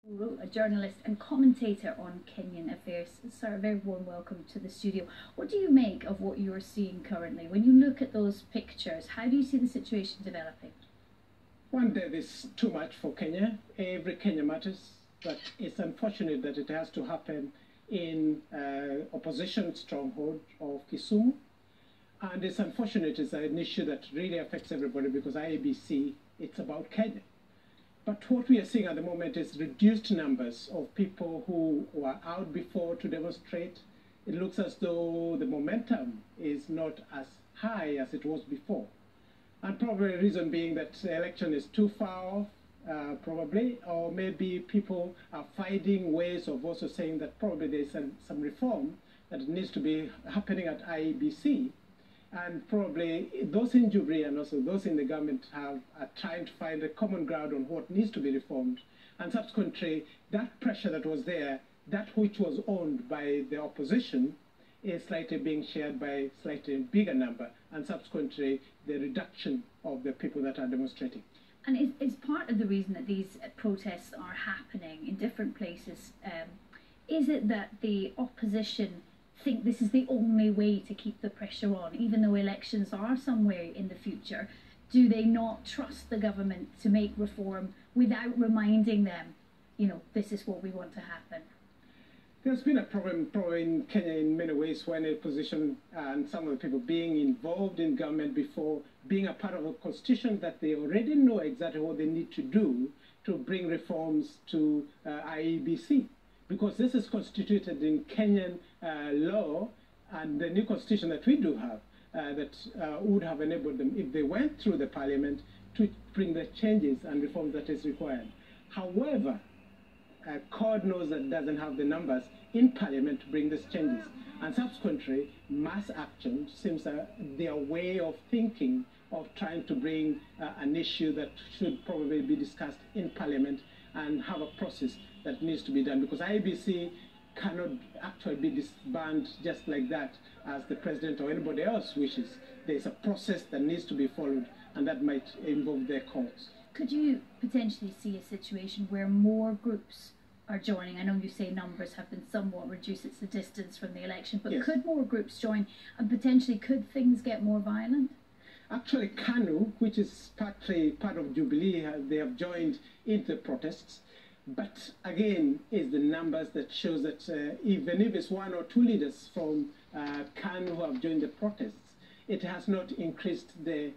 A journalist and commentator on Kenyan affairs. Sir, a very warm welcome to the studio. What do you make of what you're seeing currently? When you look at those pictures, how do you see the situation developing? One day is too much for Kenya. Every Kenya matters, but it's unfortunate that it has to happen in opposition stronghold of Kisumu. And it's unfortunate, it's an issue that really affects everybody because IEBC, it's about Kenya. But what we are seeing at the moment is reduced numbers of people who were out before to demonstrate. It looks as though the momentum is not as high as it was before. And probably the reason being that the election is too far off, probably, or maybe people are finding ways of also saying that probably there's some reform that needs to be happening at IEBC. And probably those in Jubilee and also those in the government are trying to find a common ground on what needs to be reformed. And subsequently, that pressure that was there, that which was owned by the opposition, is slightly being shared by a slightly bigger number. And subsequently, the reduction of the people that are demonstrating. And is part of the reason that these protests are happening in different places, is it that the opposition think this is the only way to keep the pressure on, even though elections are somewhere in the future? Do they not trust the government to make reform without reminding them, you know, this is what we want to happen? There's been a problem probably in Kenya in many ways when a position and some of the people being involved in government before, being a part of a constitution that they already know exactly what they need to do to bring reforms to IEBC. Because this is constituted in Kenyan law, and the new constitution that we do have that would have enabled them, if they went through the parliament, to bring the changes and reforms that is required. However, CORD knows that it doesn't have the numbers in parliament to bring these changes. And subsequently, mass action seems their way of thinking of trying to bring an issue that should probably be discussed in parliament and have a process that needs to be done, because IEBC cannot actually be disbanded just like that as the president or anybody else wishes. There's a process that needs to be followed, and that might involve their courts. Could you potentially see a situation where more groups are joining? I know you say numbers have been somewhat reduced, it's the distance from the election, but yes, could more groups join, and potentially could things get more violent? Actually, KANU, which is partly part of Jubilee, they have joined into the protests. But again, it's the numbers that shows that even if it's one or two leaders from KANU who have joined the protests, it has not increased the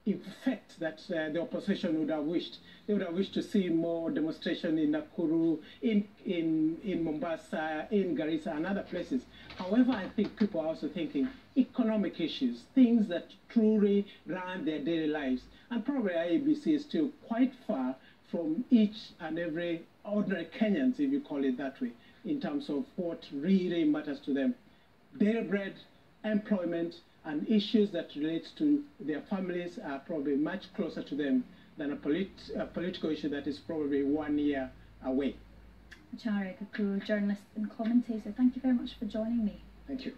effect that the opposition would have wished. They would have wished to see more demonstration in Nakuru, in Mombasa, in Garissa and other places. However, I think people are also thinking economic issues, things that truly run their daily lives. And probably IEBC is still quite far from each and every ordinary Kenyans, if you call it that way, in terms of what really matters to them. Daily bread, employment, and issues that relate to their families are probably much closer to them than a political issue that is probably 1 year away. Macharia Gakuru, journalist and commentator, thank you very much for joining me. Thank you.